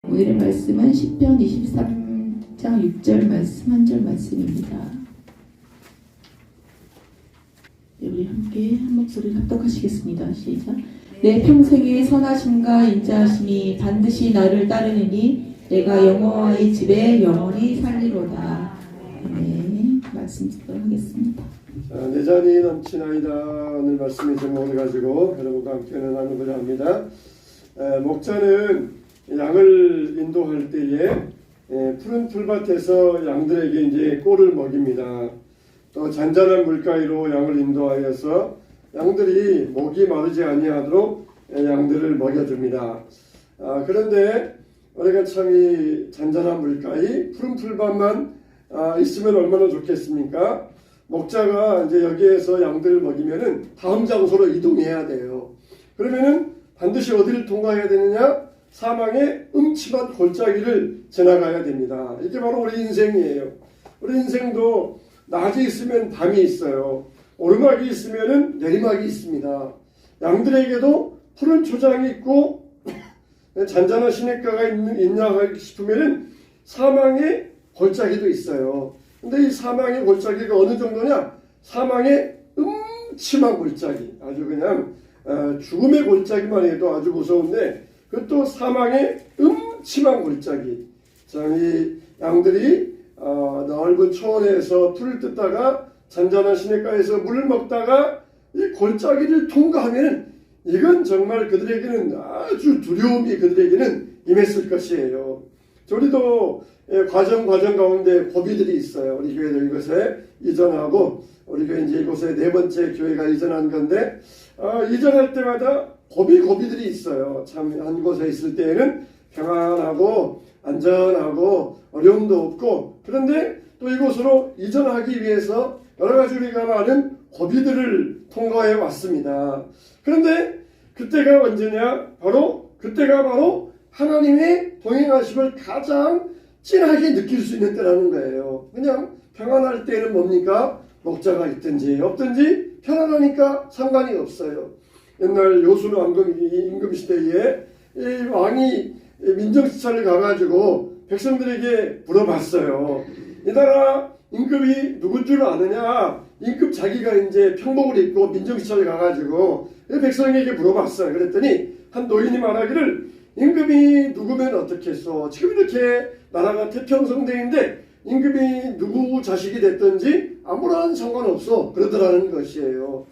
오늘의 말씀은 시편 23장 6절 말씀 한 절 말씀입니다. 네, 우리 함께 한 목소리를 합독하시겠습니다. 시작. 내 평생의 선하심과 인자하심이 반드시 나를 따르느니 내가 여호와의 집에 영원히 살리로다. 네, 말씀 듣도록 하겠습니다. 자, 내 잔이 넘치나이다 오늘 말씀의 제목을 가지고 여러분과 함께 나누고자 합니다. 목자는 양을 인도할 때에 푸른 풀밭에서 양들에게 이제 꼴을 먹입니다. 또 잔잔한 물가위로 양을 인도하여서 양들이 목이 마르지 아니하도록 양들을 먹여줍니다. 그런데 우리가 참 이 잔잔한 물가위, 푸른 풀밭만 있으면 얼마나 좋겠습니까? 목자가 이제 여기에서 양들을 먹이면은 다음 장소로 이동해야 돼요. 그러면은 반드시 어디를 통과해야 되느냐? 사망의 음침한 골짜기를 지나가야 됩니다. 이게 바로 우리 인생이에요. 우리 인생도 낮이 있으면 밤이 있어요. 오르막이 있으면 내리막이 있습니다. 양들에게도 푸른 초장이 있고 잔잔한 시냇가가 있냐 싶으면 사망의 골짜기도 있어요. 근데 이 사망의 골짜기가 어느 정도냐? 사망의 음침한 골짜기. 아주 그냥 죽음의 골짜기만 해도 아주 무서운데 그것도 사망의 음침한 골짜기. 참 이 양들이 넓은 초원에서 풀을 뜯다가 잔잔한 시냇가에서 물을 먹다가 이 골짜기를 통과하면 이건 정말 그들에게는 아주 두려움이 그들에게는 임했을 것이에요. 우리도 과정 가운데 고비들이 있어요. 우리 교회도 이곳에 이전하고 우리 교회 이제 이곳에 네 번째 교회가 이전한 건데 이전할 때마다 고비들이 있어요. 참 한 곳에 있을 때에는 평안하고 안전하고 어려움도 없고 그런데 또 이곳으로 이전하기 위해서 여러 가지 우리가 많은 고비들을 통과해 왔습니다. 그런데 그때가 언제냐? 그때가 바로 하나님의 동행하심을 가장 진하게 느낄 수 있는 때라는 거예요. 그냥 평안할 때는 뭡니까? 목자가 있든지 없든지 편안하니까 상관이 없어요. 옛날 요술 임금 시대에 이 왕이 민정수차를 가가지고 백성들에게 물어봤어요. 이 나라 임금이 누군 줄 아느냐? 임금 자기가 이제 평복을 입고 민정수차를 가가지고 백성에게 물어봤어요. 그랬더니 한 노인이 말하기를 임금이 누구면 어떻겠소? 지금 이렇게 나라가 태평성대인데 임금이 누구 자식이 됐든지 아무런 상관없어 그러더라는 것이에요.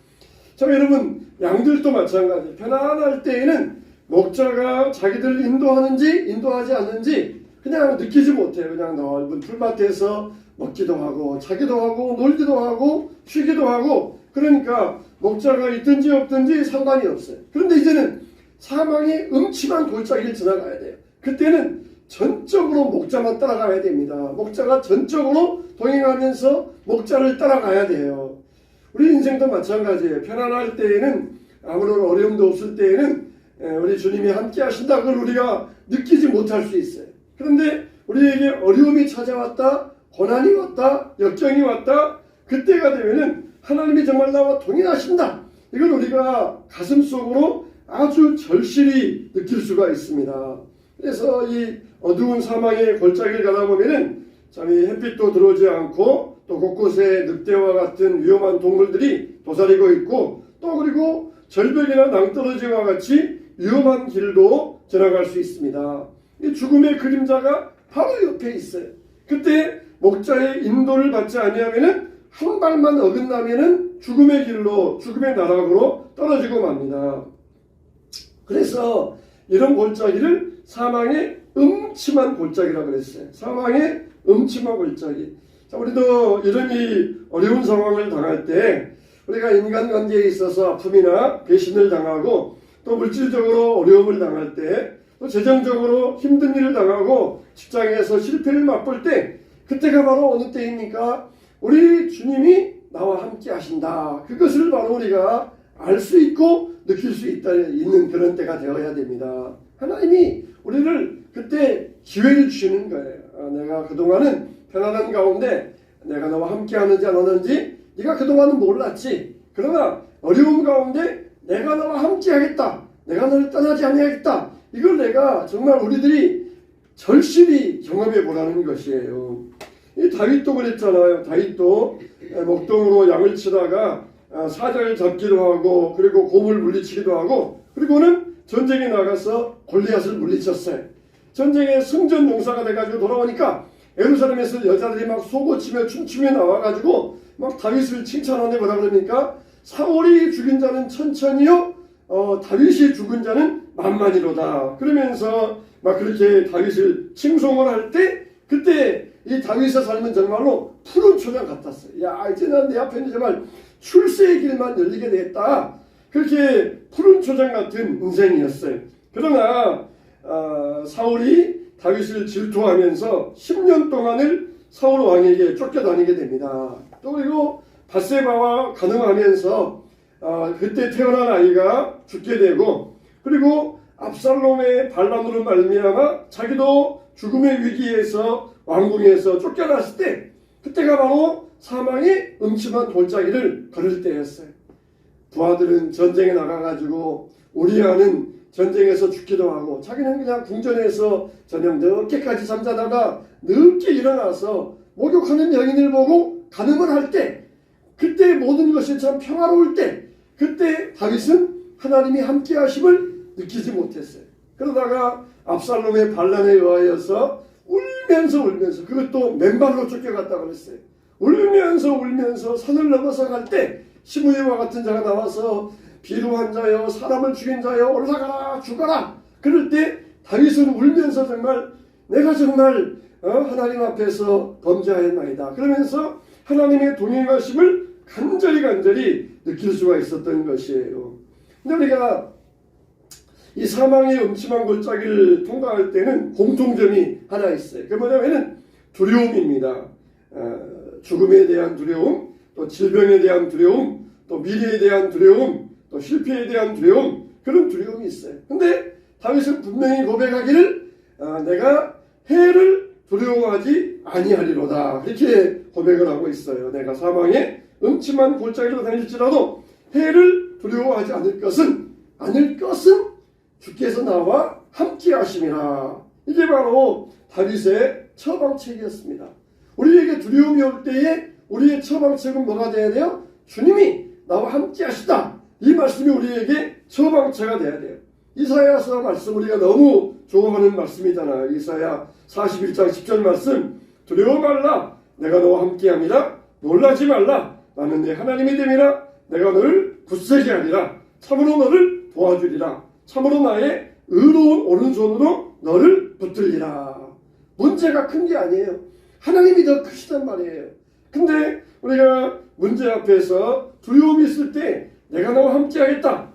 자, 여러분 양들도 마찬가지. 편안할 때에는 목자가 자기들 인도하는지 인도하지 않는지 그냥 느끼지 못해요. 그냥 넓은 풀밭에서 먹기도 하고 자기도 하고 놀기도 하고 쉬기도 하고 그러니까 목자가 있든지 없든지 상관이 없어요. 그런데 이제는 사망의 음침한 골짜기를 지나가야 돼요. 그때는 전적으로 목자만 따라가야 됩니다. 목자가 전적으로 동행하면서 목자를 따라가야 돼요. 우리 인생도 마찬가지예요. 편안할 때에는 아무런 어려움도 없을 때에는 우리 주님이 함께 하신다 그걸 우리가 느끼지 못할 수 있어요. 그런데 우리에게 어려움이 찾아왔다, 고난이 왔다, 역경이 왔다 그때가 되면은 하나님이 정말 나와 동행하신다. 이걸 우리가 가슴속으로 아주 절실히 느낄 수가 있습니다. 그래서 이 어두운 사망의 골짜기를 가다 보면은 참 이 햇빛도 들어오지 않고 또 곳곳에 늑대와 같은 위험한 동물들이 도사리고 있고 또 그리고 절벽이나 낭떠러지와 같이 위험한 길도 지나갈 수 있습니다. 이 죽음의 그림자가 바로 옆에 있어요. 그때 목자의 인도를 받지 아니하면은 한 발만 어긋나면은 죽음의 길로 죽음의 나락으로 떨어지고 맙니다. 그래서 이런 골짜기를 사망의 음침한 골짜기라고 그랬어요. 사망의 음침한 골짜기. 자, 우리도 이런 이 어려운 상황을 당할 때 우리가 인간관계에 있어서 아픔이나 배신을 당하고 또 물질적으로 어려움을 당할 때 또 재정적으로 힘든 일을 당하고 직장에서 실패를 맛볼 때 그때가 바로 어느 때입니까? 우리 주님이 나와 함께 하신다. 그것을 바로 우리가 알 수 있고 느낄 수 있는 그런 때가 되어야 됩니다. 하나님이 우리를 그때 기회를 주시는 거예요. 내가 그동안은 편안한 가운데 내가 너와 함께 하는지 안 하는지 네가 그동안은 몰랐지. 그러나 어려움 가운데 내가 너와 함께 하겠다. 내가 너를 떠나지 아니하겠다. 이걸 내가 정말 우리들이 절실히 경험해 보라는 것이에요. 이 다윗도 그랬잖아요. 다윗도 목동으로 양을 치다가 사자를 잡기도 하고 그리고 곰을 물리치기도 하고 그리고는 전쟁에 나가서 골리앗을 물리쳤어요. 전쟁에 승전 용사가 돼가지고 돌아오니까 예루살렘에서 여자들이 막 소고치며 춤추며 나와가지고 막 다윗을 칭찬하네 뭐라 그러니까 사울이 죽인 자는 천천히요 다윗이 죽은 자는 만만이로다. 그러면서 막 그렇게 다윗을 칭송을 할 때 그때 이 다윗의 삶은 정말로 푸른 초장 같았어요. 야 이제 난 내 앞에는 정말 출세의 길만 열리게 됐다. 그렇게 푸른 초장 같은 인생이었어요. 그러나 사울이 다윗을 질투하면서 10년 동안을 사울 왕에게 쫓겨다니게 됩니다. 또 그리고 밧세바와 간음하면서 그때 태어난 아이가 죽게 되고 그리고 압살롬의 반란으로 말미암아 자기도 죽음의 위기에서 왕궁에서 쫓겨났을 때 그때가 바로 사망의 음침한 골짜기를 걸을 때였어요. 부하들은 전쟁에 나가가지고 우리아는 전쟁에서 죽기도 하고 자기는 그냥 궁전에서 저녁 늦게까지 잠자다가 늦게 일어나서 목욕하는 여인을 보고 간음을 할 때 그때 모든 것이 참 평화로울 때 그때 다윗은 하나님이 함께 하심을 느끼지 못했어요. 그러다가 압살롬의 반란에 의하여서 울면서 그것도 맨발로 쫓겨갔다고 그랬어요. 울면서 산을 넘어서 갈 때 시므이와 같은 자가 나와서 비루한 자여 사람을 죽인 자여 올라가라 죽어라. 그럴 때 다윗은 울면서 정말 내가 정말 하나님 앞에서 범죄하였나이다. 그러면서 하나님의 동행하심을 간절히 느낄 수가 있었던 것이에요. 근데 우리가 이 사망의 음침한 골짜기를 통과할 때는 공통점이 하나 있어요. 그게 뭐냐면은 두려움입니다. 죽음에 대한 두려움, 또 질병에 대한 두려움, 또 미래에 대한 두려움, 또 실패에 대한 두려움, 그런 두려움이 있어요. 근데 다윗은 분명히 고백하기를 내가 해를 두려워하지 아니하리로다. 이렇게 고백을 하고 있어요. 내가 사망의 음침한 골짜기로 다닐지라도 해를 두려워하지 않을 것은 주께서 나와 함께 하심이라. 이게 바로 다윗의 처방책이었습니다. 우리에게 두려움이 올 때에 우리의 처방책은 뭐가 돼야 돼요? 주님이 나와 함께 하시다. 이 말씀이 우리에게 처방체가 돼야 돼요. 이사야서 말씀 우리가 너무 좋아하는 말씀이잖아요. 이사야 41장 10절 말씀. 두려워 말라. 내가 너와 함께함이라. 놀라지 말라. 나는 네 하나님이 됨이라. 내가 너를 굳세게 하리라. 참으로 너를 도와주리라. 참으로 나의 의로운 오른손으로 너를 붙들리라. 문제가 큰 게 아니에요. 하나님이 더 크시단 말이에요. 근데 우리가 문제 앞에서 두려움이 있을 때 내가 너와 함께 하겠다.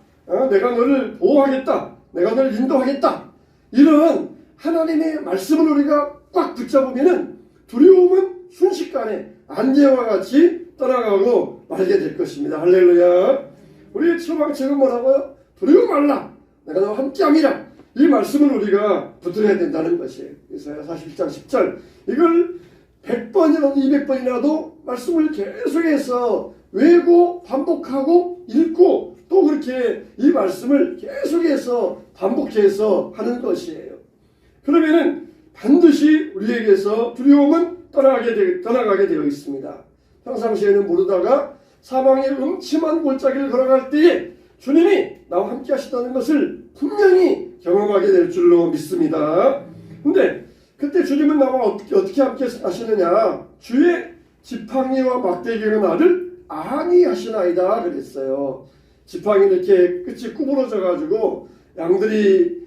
내가 너를 보호하겠다. 내가 너를 인도하겠다. 이런 하나님의 말씀을 우리가 꽉 붙잡으면은 두려움은 순식간에 안개와 같이 떠나가고 말게 될 것입니다. 할렐루야. 우리의 처방책은 뭐라고요? 두려워 말라. 내가 너와 함께함이라. 이 말씀을 우리가 붙들어야 된다는 것이에요. 이사야 41장 10절. 이걸 100번이라도 200번이라도 말씀을 계속해서 외우고 반복하고 읽고 또 그렇게 이 말씀을 계속해서 반복해서 하는 것이에요. 그러면은 반드시 우리에게서 두려움은 떠나가게 되어 있습니다. 평상시에는 모르다가 사망의 음침한 골짜기를 걸어갈 때에 주님이 나와 함께 하시다는 것을 분명히 경험하게 될 줄로 믿습니다. 근데 그때 주님은 나와 어떻게 함께 하시느냐? 주의 지팡이와 막대기가 나를 안위하시나이다 그랬어요. 지팡이 이렇게 끝이 구부러져 가지고 양들이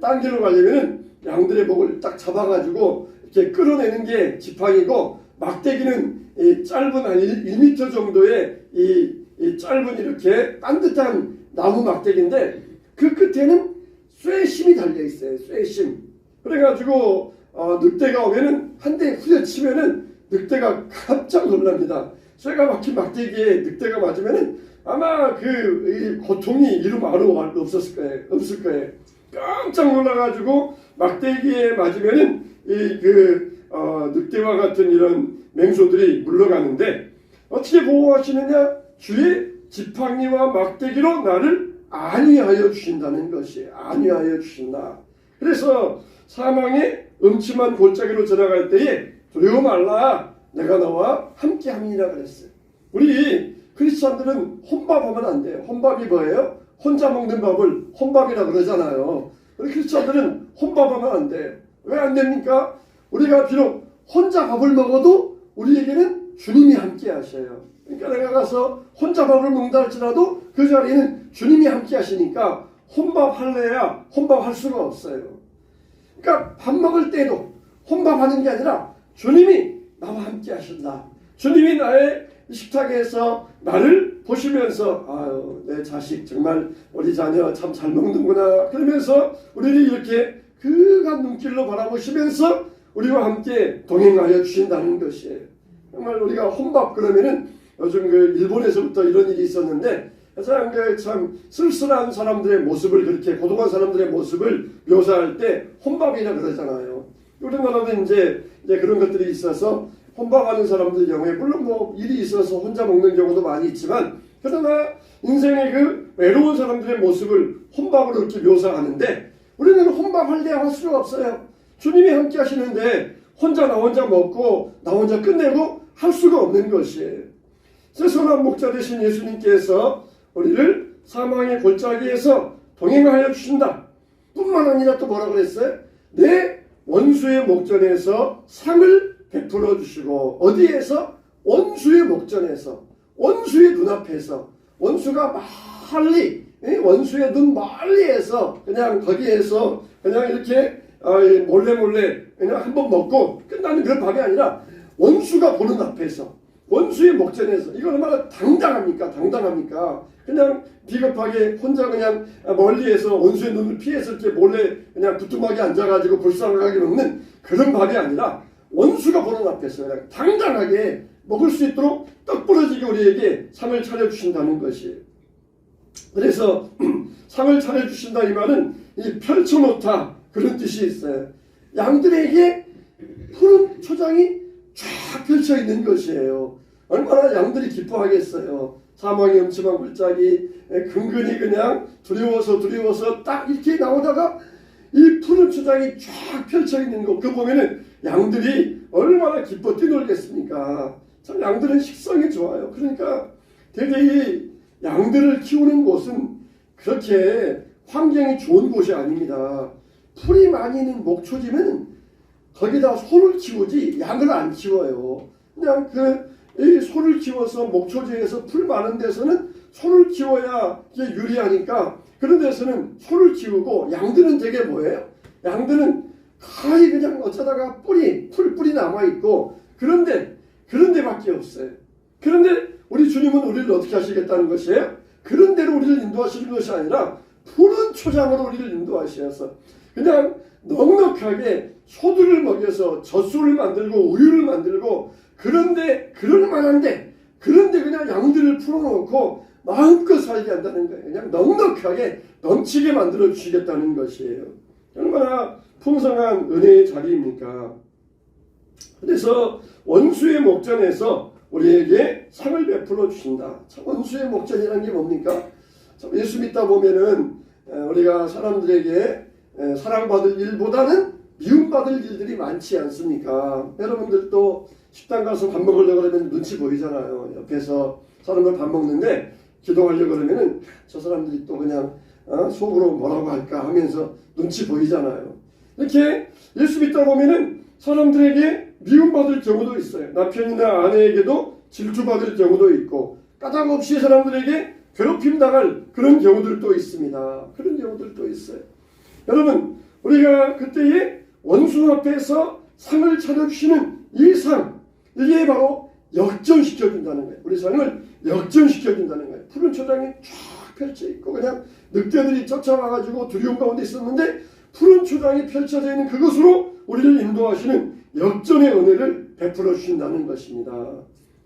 딴 길로 가려면은 양들의 목을 딱 잡아가지고 이렇게 끌어내는 게 지팡이고 막대기는 이 짧은 한 1m 정도의 이 짧은 이렇게 반듯한 나무 막대기인데 그 끝에는 쇠심이 달려 있어요. 쇠심. 그래가지고 늑대가 오면은 한 대 후려치면은 늑대가 깜짝 놀랍니다. 쇠가 막힌 막대기에 늑대가 맞으면은 아마 이 고통이 이름 아루 없을 거예요. 깜짝 놀라가지고 막대기에 맞으면은 늑대와 같은 이런 맹소들이 물러가는데 어떻게 보호하시느냐? 주의 지팡이와 막대기로 나를 안위하여 주신다는 것이에요. 안위하여 주신다. 그래서 사망의 음침한 골짜기로 지나갈 때에 두려워 말라, 내가 너와 함께함이니라 그랬어요. 우리 크리스천들은 혼밥하면 안 돼요. 혼밥이 뭐예요? 혼자 먹는 밥을 혼밥이라 그러잖아요. 우리 크리스천들은 혼밥하면 안 돼요. 왜 안 됩니까? 우리가 비록 혼자 밥을 먹어도 우리에게는 주님이 함께 하셔요. 그러니까 내가 가서 혼자 밥을 먹는다 할지라도 그 자리에는 주님이 함께 하시니까 혼밥 할래야 혼밥 할 수가 없어요. 그러니까 밥 먹을 때도 혼밥하는 게 아니라 주님이 나와 함께 하신다. 주님이 나의 식탁에서 나를 보시면서 아유, 내 자식 정말 우리 자녀 참 잘 먹는구나 그러면서 우리를 이렇게 그간 눈길로 바라보시면서 우리와 함께 동행하여 주신다는 것이에요. 정말 우리가 혼밥 그러면은 요즘 그 일본에서부터 이런 일이 있었는데 참 쓸쓸한 사람들의 모습을 그렇게 고독한 사람들의 모습을 묘사할 때 혼밥이라 그러잖아요. 우리나라도 이제 그런 것들이 있어서 혼밥하는 사람들 경우에 물론 뭐 일이 있어서 혼자 먹는 경우도 많이 있지만 그러나 인생의 그 외로운 사람들의 모습을 혼밥으로 이렇게 묘사하는데 우리는 혼밥할 때 할 수가 없어요. 주님이 함께 하시는데 혼자 나 혼자 먹고 나 혼자 끝내고 할 수가 없는 것이에요. 선한 목자 되신 예수님께서 우리를 사망의 골짜기에서 동행하여 주신다. 뿐만 아니라 또 뭐라고 그랬어요? 내 원수의 목전에서 상을 베풀어 주시고 어디에서? 원수의 목전에서 원수의 눈앞에서 원수가 멀리 원수의 눈 멀리에서 그냥 거기에서 그냥 이렇게 몰래 그냥 한번 먹고 끝나는 그런 밥이 아니라 원수가 보는 앞에서 원수의 목전에서 이거 얼마나 당당합니까? 그냥 비겁하게 혼자 그냥 멀리에서 원수의 눈을 피해서 이렇게 몰래 그냥 부뚜막에 앉아가지고 불쌍하게 먹는 그런 밥이 아니라 원수가 보는 앞에서 그냥 당당하게 먹을 수 있도록 떡 부러지게 우리에게 상을 차려주신다는 것이에요. 그래서 상을 차려주신다 이 말은 이 펼쳐놓다 그런 뜻이 있어요. 양들에게 푸른 초장이 쫙 펼쳐 있는 것이에요. 얼마나 양들이 기뻐하겠어요. 사망의 음침한 골짜기 근근히 그냥 두려워서 딱 이렇게 나오다가 이 푸른 초장이 쫙 펼쳐 있는 거 그거 보면은 양들이 얼마나 기뻐 뛰놀겠습니까? 참 양들은 식성이 좋아요. 그러니까 되게 이 양들을 키우는 곳은 그렇게 환경이 좋은 곳이 아닙니다. 풀이 많이 있는 목초지면 거기다 소를 키우지 양을 안 키워요. 그냥 이 소를 키워서 목초지에서 풀 많은 데서는 소를 키워야 이게 유리하니까 그런 데서는 소를 키우고 양들은 되게 뭐예요? 양들은 거의 그냥 어쩌다가 풀뿌리 남아있고 그런 데밖에 없어요. 그런데 우리 주님은 우리를 어떻게 하시겠다는 것이에요? 그런 데로 우리를 인도하시는 것이 아니라 푸른 초장으로 우리를 인도하셔서 그냥 넉넉하게 소들을 먹여서 젖소를 만들고 우유를 만들고 그런데 그럴만한데 그런데 그냥 양들을 풀어놓고 마음껏 살게 한다는 거예요. 그냥 넉넉하게 넘치게 만들어 주시겠다는 것이에요. 얼마나 풍성한 은혜의 자리입니까? 그래서 원수의 목전에서 우리에게 상을 베풀어 주신다. 참 원수의 목전이라는 게 뭡니까? 참 예수 믿다 보면은 우리가 사람들에게 사랑받을 일보다는 미움받을 일들이 많지 않습니까? 여러분들도 식당 가서 밥 먹으려고 그러면 눈치 보이잖아요. 옆에서 사람들 밥 먹는데 기도하려고 그러면은 저 사람들이 또 그냥 속으로 뭐라고 할까 하면서 눈치 보이잖아요. 이렇게 예수 믿다 보면은 사람들에게 미움받을 경우도 있어요. 남편이나 아내에게도 질투받을 경우도 있고 까닭없이 사람들에게 괴롭힘 당할 그런 경우들도 있습니다. 그런 경우들도 있어요. 여러분 우리가 그때에 원수 앞에서 상을 차려주시는 이 상 이게 바로 역전시켜준다는 거예요. 우리 삶을 역전시켜준다는 거예요. 푸른 초장이 쫙 펼쳐있고 그냥 늑대들이 쫓아와가지고 두려움 가운데 있었는데 푸른 초장이 펼쳐져 있는 그것으로 우리를 인도하시는 역전의 은혜를 베풀어 주신다는 것입니다.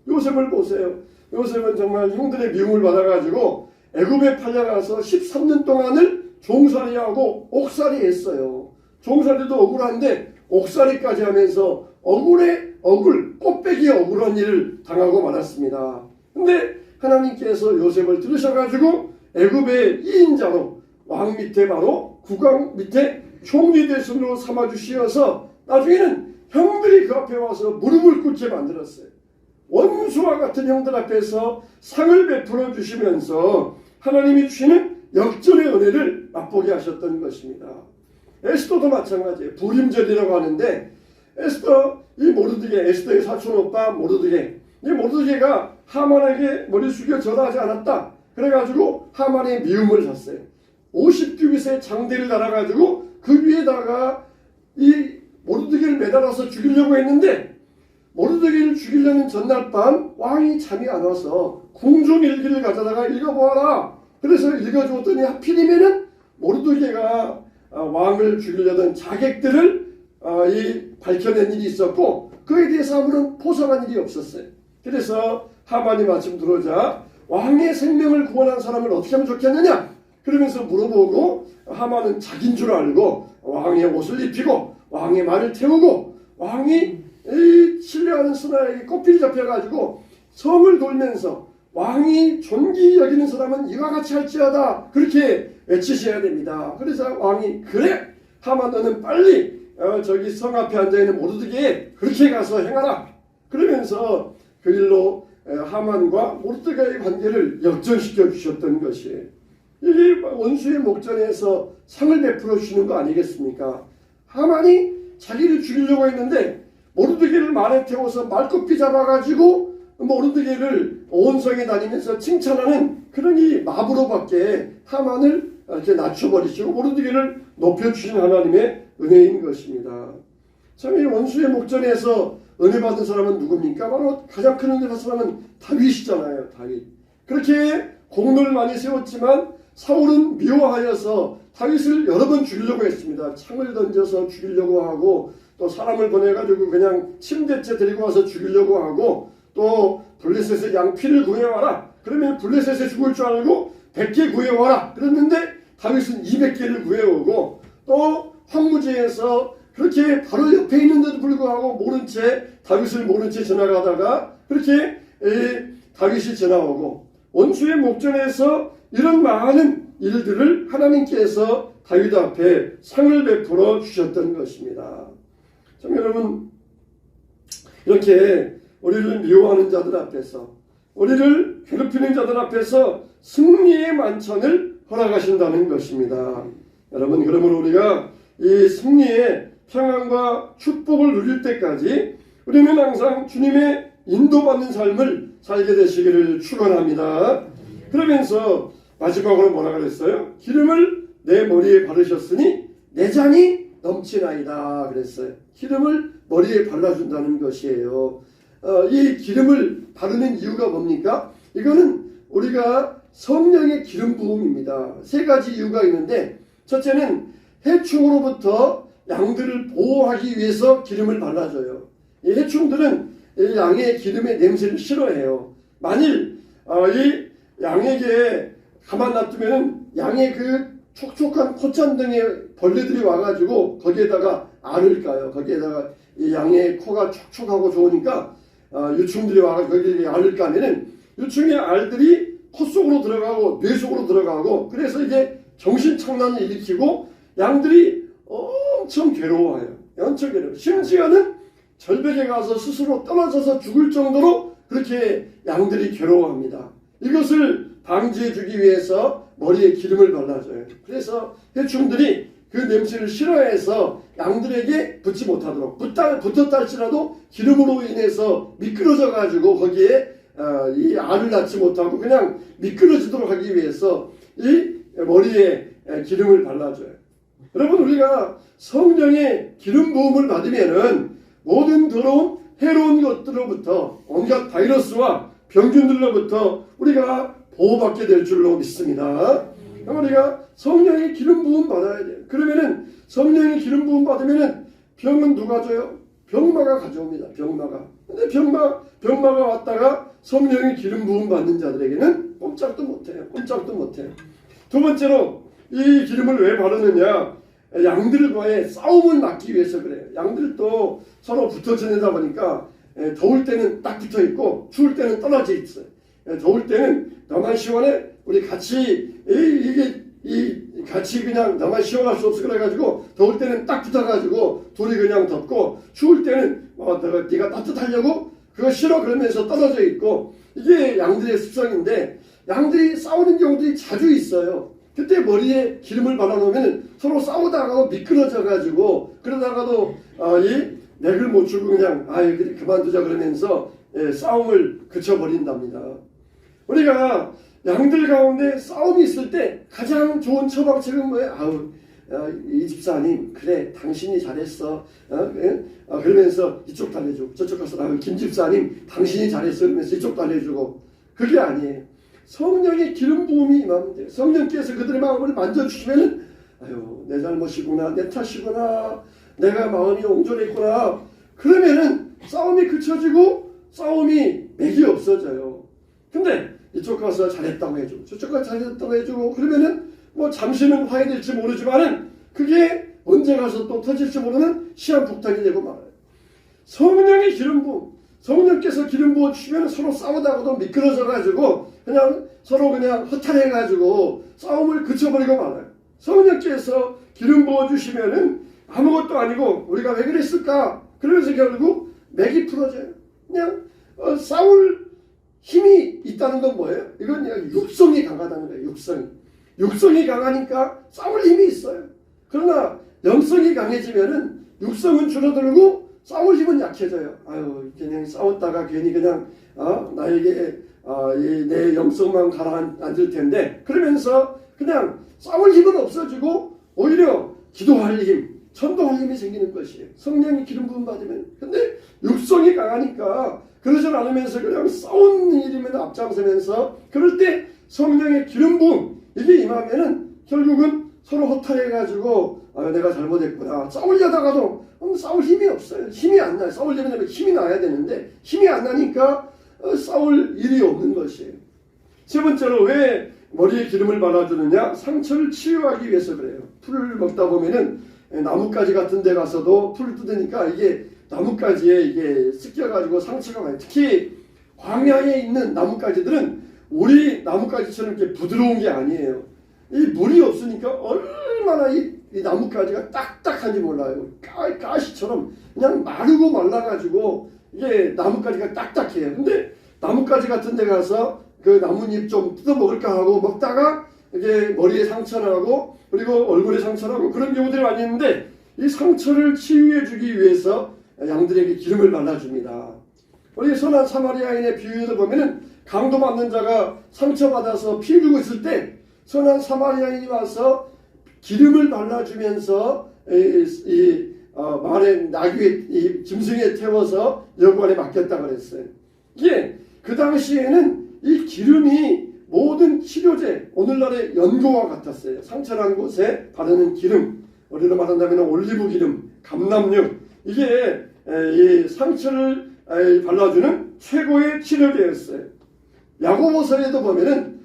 요셉을 보세요. 요셉은 정말 형들의 미움을 받아가지고 애굽에 팔려가서 13년 동안을 종살이하고 옥살이 했어요. 종살이도 억울한데 옥살이까지 하면서 꽃배기에 억울한 일을 당하고 말았습니다. 근데 하나님께서 요셉을 들으셔가지고 애굽의 2인자로 왕 밑에 바로 국왕 밑에 총리 대신으로 삼아주시어서 나중에는 형들이 그 앞에 와서 무릎을 꿇게 만들었어요. 원수와 같은 형들 앞에서 상을 베풀어 주시면서 하나님이 주시는 역전의 은혜를 맛보게 하셨던 것입니다. 에스더도 마찬가지예요. 부림절이라고 하는데 이 모르드게, 에스더의 사촌 오빠 모르드게, 이 모르드게가 하만에게 머리 숙여 절하지 않았다. 그래가지고 하만의 미움을 샀어요. 50규빗의 장대를 달아가지고 그 위에다가 이 모르드게를 매달아서 죽이려고 했는데, 모르드게를 죽이려는 전날 밤 왕이 잠이 안 와서 궁중일기를 가져다가 읽어보아라. 그래서 읽어주었더니 하필이면은 모르드게가 왕을 죽이려던 자객들을 밝혀낸 일이 있었고, 그에 대해서 아무런 포상한 일이 없었어요. 그래서 하만이 마침 들어오자 왕의 생명을 구원한 사람을 어떻게 하면 좋겠느냐 그러면서 물어보고, 하만은 자기인 줄 알고 왕의 옷을 입히고 왕의 말을 태우고 왕이 신뢰하는 신하에게 꼬피를 잡혀가지고 성을 돌면서 왕이 존귀 여기는 사람은 이와 같이 할지어다 그렇게 외치셔야 됩니다. 그래서 왕이 그래 하만 너는 빨리 저기 성 앞에 앉아있는 모르드게에 그렇게 가서 행하라 그러면서 그 일로 하만과 모르드게의 관계를 역전시켜 주셨던 것이에요. 이게 원수의 목전에서 상을 베풀어 주시는 거 아니겠습니까? 하만이 자기를 죽이려고 했는데 모르드게를 말에 태워서 말굽히 잡아가지고 모르드게를 온 성에 다니면서 칭찬하는 그런 이 마부로밖에 하만을 이렇게 낮춰버리시고 모르드게를 높여주신 하나님의 은혜인 것입니다. 참 이 원수의 목전에서 은혜 받은 사람은 누굽니까? 바로 가장 큰 은혜 받은 사람은 다윗이잖아요. 다윗. 그렇게 공로를 많이 세웠지만 사울은 미워하여서 다윗을 여러 번 죽이려고 했습니다. 창을 던져서 죽이려고 하고 또 사람을 보내가지고 그냥 침대째 데리고 와서 죽이려고 하고 또 블레셋의 양피를 구해와라. 그러면 블레셋에 죽을 줄 알고 100개 구해와라. 그랬는데 다윗은 200개를 구해오고 또 황무지에서 그렇게 바로 옆에 있는데도 불구하고 다윗을 모른 채 지나가다가 그렇게 다윗이 지나오고 원수의 목전에서 이런 많은 일들을 하나님께서 다윗 앞에 상을 베풀어 주셨던 것입니다. 참 여러분 이렇게 우리를 미워하는 자들 앞에서 우리를 괴롭히는 자들 앞에서 승리의 만찬을 허락하신다는 것입니다. 여러분 그러므로 우리가 이 승리의 평안과 축복을 누릴 때까지 우리는 항상 주님의 인도받는 삶을 살게 되시기를 축원합니다. 그러면서 마지막으로 뭐라 그랬어요? 기름을 내 머리에 바르셨으니 내 잔이 넘치나이다 그랬어요. 기름을 머리에 발라준다는 것이에요. 이 기름을 바르는 이유가 뭡니까? 이거는 우리가 성령의 기름 부음입니다. 세 가지 이유가 있는데 첫째는 해충으로부터 양들을 보호하기 위해서 기름을 발라줘요. 이 해충들은 이 양의 기름의 냄새를 싫어해요. 만일 이 양에게 가만 놔두면 양의 그 촉촉한 콧잔등에 벌레들이 와가지고 거기에다가 알을 까요. 거기에다가 이 양의 코가 촉촉하고 좋으니까 유충들이 와가지고 거기에 알을 까면은 유충의 알들이 코 속으로 들어가고 뇌 속으로 들어가고 그래서 이게 정신착란을 일으키고 양들이 엄청 괴로워해요. 엄청 괴로워요. 심지어는 절벽에 가서 스스로 떨어져서 죽을 정도로 그렇게 양들이 괴로워합니다. 이것을 방지해 주기 위해서 머리에 기름을 발라줘요. 그래서 해충들이 그 냄새를 싫어해서 양들에게 붙지 못하도록 붙었다 할지라도 기름으로 인해서 미끄러져 가지고 거기에 이 알을 낳지 못하고 그냥 미끄러지도록 하기 위해서 이 머리에 기름을 발라줘요. 여러분 우리가 성령의 기름 부음을 받으면은 모든 더러운 해로운 것들로부터 온갖 바이러스와 병균들로부터 우리가 보호받게 될 줄로 믿습니다. 우리가 성령의 기름 부음 받아야 돼요. 그러면은 성령의 기름 부음 받으면은 병은 누가 줘요? 병마가 가져옵니다. 병마가. 근데 병마가 왔다가 성령의 기름 부음 받는 자들에게는 꼼짝도 못해요. 꼼짝도 못해요. 두 번째로 이 기름을 왜 바르느냐? 양들과의 싸움을 막기 위해서 그래요. 양들도 서로 붙어 지내다 보니까 더울 때는 딱 붙어 있고 추울 때는 떨어져 있어요. 더울 때는 너만 시원해? 우리 같이 같이 그냥 나만 시원할 수 없어 그래가지고 더울 때는 딱 붙어가지고 둘이 그냥 덮고 추울 때는 네가 따뜻하려고 그거 싫어 그러면서 떨어져 있고 이게 양들의 습성인데 양들이 싸우는 경우들이 자주 있어요. 그때 머리에 기름을 발라놓으면 서로 싸우다가 미끄러져가지고 그러다가도 이 맥을 못 추고 그냥 그만두자 그러면서 싸움을 그쳐버린답니다. 우리가 양들 가운데 싸움이 있을 때 가장 좋은 처방책은 뭐예요? 이 집사님 그래 당신이 잘했어 그러면서 이쪽 달래주고 저쪽 가서 김 집사님 당신이 잘했어 그러면서 이쪽 달래주고 그게 아니에요. 성령의 기름 부음이 임하면 돼요. 성령께서 그들의 마음을 만져주시면은 내 잘못이구나 내 탓이구나 내가 마음이 옹졸했구나 그러면은 싸움이 그쳐지고 싸움이 맥이 없어져요. 근데 이쪽 가서 잘했다고 해주고 저쪽 가서 잘했다고 해주고 그러면은 뭐 잠시는 화해될지 모르지만은 그게 언제 가서 또 터질지 모르는 시한폭탄이 되고 말아요. 성령의 기름 부음 성령께서 기름 부어 주시면 서로 싸우다가도 미끄러져 가지고 그냥 서로 그냥 허탈해 가지고 싸움을 그쳐버리고 말아요. 성령께서 기름 부어 주시면은 아무것도 아니고 우리가 왜 그랬을까? 그러면서 결국 맥이 풀어져요. 그냥 싸울 힘이 있다는 건 뭐예요? 이건 그냥 육성이 강하다는 거예요. 육성이 강하니까 싸울 힘이 있어요. 그러나 영성이 강해지면은 육성은 줄어들고 싸울 힘은 약해져요. 그냥 싸웠다가 괜히 그냥 나에게 내 영성만 가라앉을 텐데 그러면서 그냥 싸울 힘은 없어지고 오히려 기도할 힘, 전도할 힘이 생기는 것이에요. 성령이 기름 부음 받으면. 근데 육성이 강하니까 그러지 않으면서 그냥 싸운 일이면 앞장서면서 그럴 때 성령의 기름 부음 이게 임하면은 결국은 서로 허탈해가지고 내가 잘못했구나 싸우려다가도 싸울 힘이 없어요. 힘이 안 나요. 싸우려면 힘이 나야 되는데 힘이 안 나니까 싸울 일이 없는 것이에요. 세 번째로 왜 머리에 기름을 발라주느냐? 상처를 치유하기 위해서 그래요. 풀을 먹다 보면은 나뭇가지 같은 데 가서도 풀을 뜯으니까 이게 나뭇가지에 이게 습겨가지고 상처가 많아요. 특히 광야에 있는 나뭇가지들은 우리 나뭇가지처럼 이렇게 부드러운 게 아니에요. 이 물이 없으니까 얼마나 이 나뭇가지가 딱딱한지 몰라요. 가시처럼 그냥 마르고 말라가지고 이게 나뭇가지가 딱딱해요. 근데 나뭇가지 같은 데 가서 그 나뭇잎 좀 뜯어 먹을까 하고 먹다가 이게 머리에 상처나고 그리고 얼굴에 상처나고 그런 경우들이 많이 있는데 이 상처를 치유해 주기 위해서 양들에게 기름을 발라줍니다. 우리 선한 사마리아인의 비유를 보면은 강도 맞는 자가 상처받아서 피 흘리고 있을 때 선한 사마리아인이 와서 기름을 발라주면서 말에 나귀에 이 짐승에 태워서 여관에 맡겼다 그랬어요. 이게 그 당시에는 이 기름이 모든 치료제 오늘날의 연고와 같았어요. 상처난 곳에 바르는 기름, 우리로 말한다면 올리브 기름, 감람류 이게 이 상처를 발라주는 최고의 치료제였어요. 야고보서에도 보면은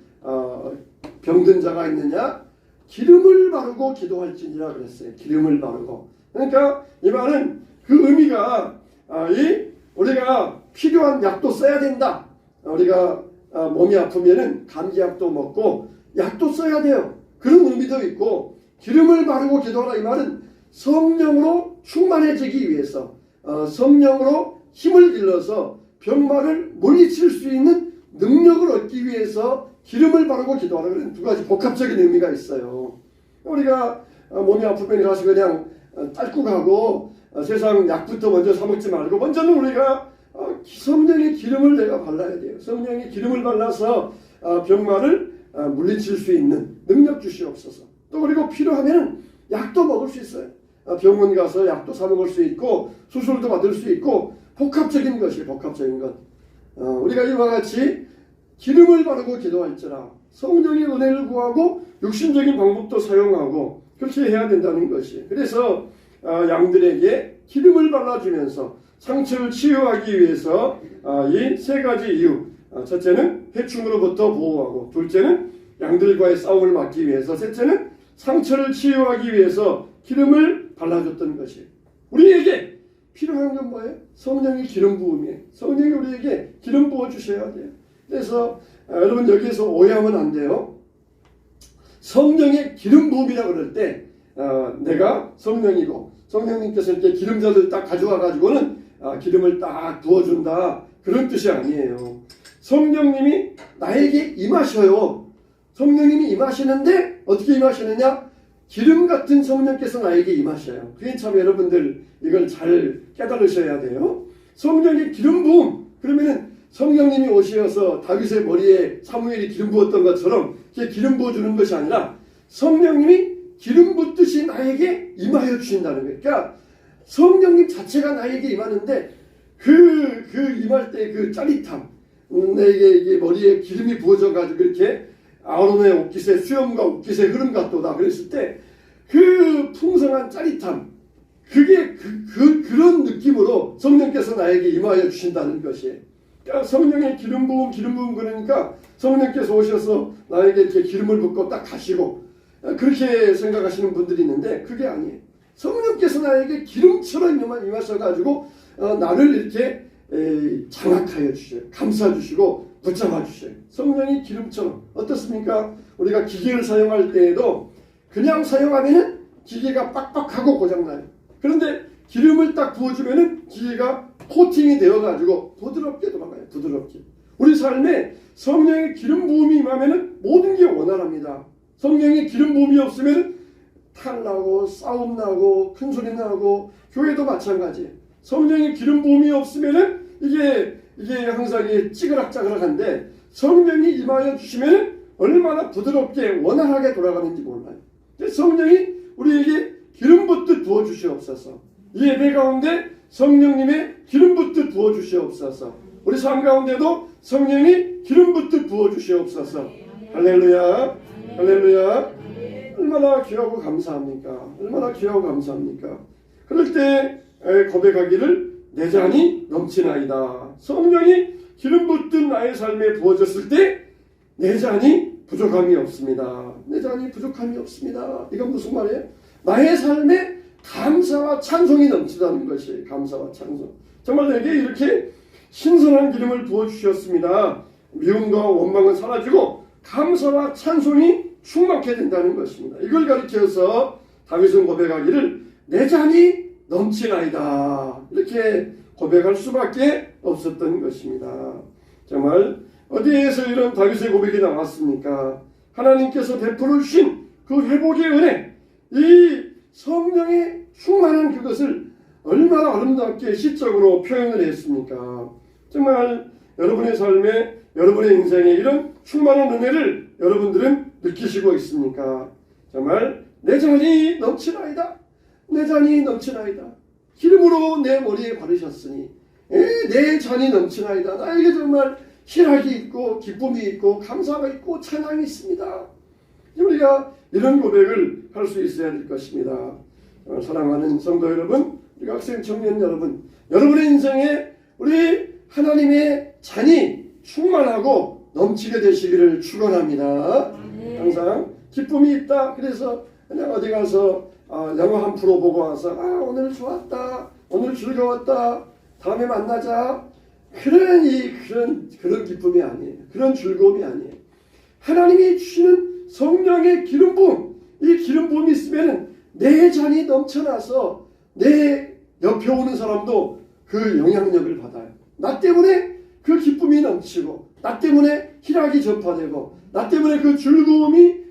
병든 자가 있느냐 기름을 바르고 기도할지니라 그랬어요. 기름을 바르고. 그러니까 이 말은 그 의미가 우리가 필요한 약도 써야 된다. 우리가 몸이 아프면은 감기약도 먹고 약도 써야 돼요. 그런 의미도 있고 기름을 바르고 기도하라 이 말은 성령으로 충만해지기 위해서 성령으로 힘을 길러서 병마를 물리칠 수 있는 능력을 얻기 위해서 기름을 바르고 기도하라. 그런 두 가지 복합적인 의미가 있어요. 우리가 몸이 아프면 가서 그냥 딸꾹 하고 세상 약부터 먼저 사 먹지 말고 먼저는 우리가 성령의 기름을 내가 발라야 돼요. 성령의 기름을 발라서 병마를 물리칠 수 있는 능력 주시옵소서. 또 그리고 필요하면 약도 먹을 수 있어요. 병원 가서 약도 사 먹을 수 있고 수술도 받을 수 있고 복합적인 것이에요. 복합적인 것. 우리가 이와 같이 기름을 바르고 기도할지라 성령의 은혜를 구하고 육신적인 방법도 사용하고 그렇게 해야 된다는 것이에요. 그래서 양들에게 기름을 발라주면서 상처를 치유하기 위해서 이 세 가지 이유, 첫째는 해충으로부터 보호하고, 둘째는 양들과의 싸움을 막기 위해서, 셋째는 상처를 치유하기 위해서 기름을 발라줬던 것이에요. 우리에게 필요한 건 뭐예요? 성령의 기름 부음이에요. 성령이 우리에게 기름 부어 주셔야 돼요. 그래서 여러분 여기에서 오해하면 안 돼요. 성령의 기름 부음이라 그럴 때 내가 성령이고 성령님께서 이렇게 기름자들 딱 가져와 가지고는 기름을 딱 부어준다 그런 뜻이 아니에요. 성령님이 나에게 임하셔요. 성령님이 임하시는데 어떻게 임하시느냐? 기름 같은 성령께서 나에게 임하셔요. 그게 참 여러분들 이걸 잘 깨달으셔야 돼요. 성령의 기름 부음, 그러면은 성령님이 오셔서 다윗의 머리에 사무엘이 기름 부었던 것처럼 기름 부어주는 것이 아니라 성령님이 기름 붓듯이 나에게 임하여 주신다는 거예요. 그러니까 성령님 자체가 나에게 임하는데 그 임할 때 그 짜릿함, 내게 이게 머리에 기름이 부어져 가지고 이렇게 아론의 옷깃에 수염과 옷깃의 흐름 같도다 그랬을 때 그 풍성한 짜릿함, 그게 그런 느낌으로 성령께서 나에게 임하여 주신다는 것이에요. 그러니까 성령의 기름 부음 그러니까 성령께서 오셔서 나에게 이렇게 기름을 붓고 딱 가시고 그렇게 생각하시는 분들이 있는데 그게 아니에요. 성령께서 나에게 기름처럼 임하셔가지고 나를 이렇게 장악하여 주셔요. 감싸주시고 붙잡아 주셔요. 성령이 기름처럼. 어떻습니까? 우리가 기계를 사용할 때에도 그냥 사용하면은 기계가 빡빡하고 고장나요. 그런데 기름을 딱 부어주면은 기계가 코팅이 되어가지고 부드럽게 돌아가요. 부드럽게. 우리 삶에 성령의 기름 부음이 임하면은 모든 게 원활합니다. 성령의 기름 부음이 없으면 탈 나고 싸움 나고 큰 소리 나고 교회도 마찬가지예요. 성령의 기름 부음이 없으면은 이게 항상 찌그락짜그락한데 성령이 임하여 주시면은 얼마나 부드럽게 원활하게 돌아가는지 몰라요. 성령이 우리에게 기름 붓듯 부어 주시옵소서. 이 예배 가운데 성령님의 기름 붓듯 부어 주시옵소서. 우리 삶 가운데도 성령이 기름 붓듯 부어 주시옵소서. 할렐루야. 할렐루야. 얼마나 귀하고 감사합니까? 얼마나 귀하고 감사합니까? 그럴 때 고백하기를 내 잔이 넘치나이다. 성령이 기름 붓듯 나의 삶에 부어졌을 때 내 잔이 부족함이 없습니다. 내 잔이 부족함이 없습니다. 이건 무슨 말이에요? 나의 삶에 감사와 찬송이 넘치다는 것이에요. 감사와 찬송. 정말 내게 이렇게 신선한 기름을 부어주셨습니다. 미움과 원망은 사라지고 감사와 찬송이 충만케 된다는 것입니다. 이걸 가리켜서 다윗은 고백하기를 내 잔이 넘치나이다. 이렇게 고백할 수밖에 없었던 것입니다. 정말 어디에서 이런 다윗의 고백이 나왔습니까? 하나님께서 베풀어 주신 그 회복의 은혜, 이 성령의 충만한 그것을 얼마나 아름답게 시적으로 표현을 했습니까? 정말 여러분의 삶에, 여러분의 인생에 이런 충만한 은혜를 여러분들은 느끼시고 있습니까? 정말 내 잔이 넘치나이다. 내 잔이 넘치나이다. 기름으로 내 머리에 바르셨으니 내 잔이 넘치나이다. 나에게 정말 희락이 있고 기쁨이 있고 감사가 있고 찬양이 있습니다. 우리가 이런 고백을 할 수 있어야 될 것입니다. 사랑하는 성도 여러분, 우리 학생 청년 여러분, 여러분의 인생에 우리 하나님의 잔이 충만하고 넘치게 되시기를 축원합니다. 항상 기쁨이 있다. 그래서 그냥 어디 가서 영화 한 프로 보고 와서 오늘 좋았다, 오늘 즐거웠다, 다음에 만나자. 그런 기쁨이 아니에요. 그런 즐거움이 아니에요. 하나님이 주시는 성령의 기름 부음, 이 기름 부음이 있으면 내 잔이 넘쳐나서 내 옆에 오는 사람도 그 영향력을 받아요. 나 때문에 그 기쁨이 넘치고, 나 때문에 희락이 전파되고, 나 때문에 그 즐거움이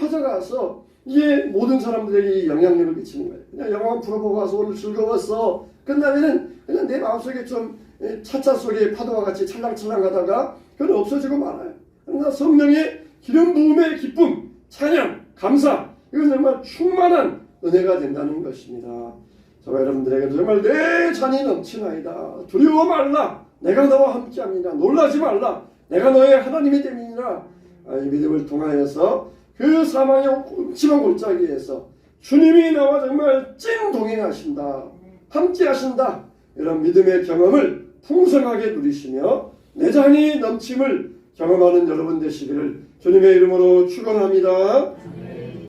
퍼져가서 이게 모든 사람들에게 영향력을 미치는 거예요. 그냥 영화 한 프로 보고 와서 오늘 즐거웠어. 끝나면은 그냥 내 마음속에 좀 차차 속에 파도와 같이 찰랑찰랑 가다가 그건 없어지고 말아요. 그러나 성령의 기름 부음의 기쁨, 찬양, 감사, 이건 정말 충만한 은혜가 된다는 것입니다. 저와 여러분들에게도 정말 내 잔이 넘치나이다. 두려워 말라. 내가 너와 함께합니다. 놀라지 말라. 내가 너의 하나님이 됨이니라. 이 믿음을 통하여서 그 사망의 음침한 골짜기에서 주님이 나와 정말 찐 동행하신다. 함께 하신다. 이런 믿음의 경험을 풍성하게 누리시며 내 잔이 넘침을 경험하는 여러분 되시기를 주님의 이름으로 축원합니다.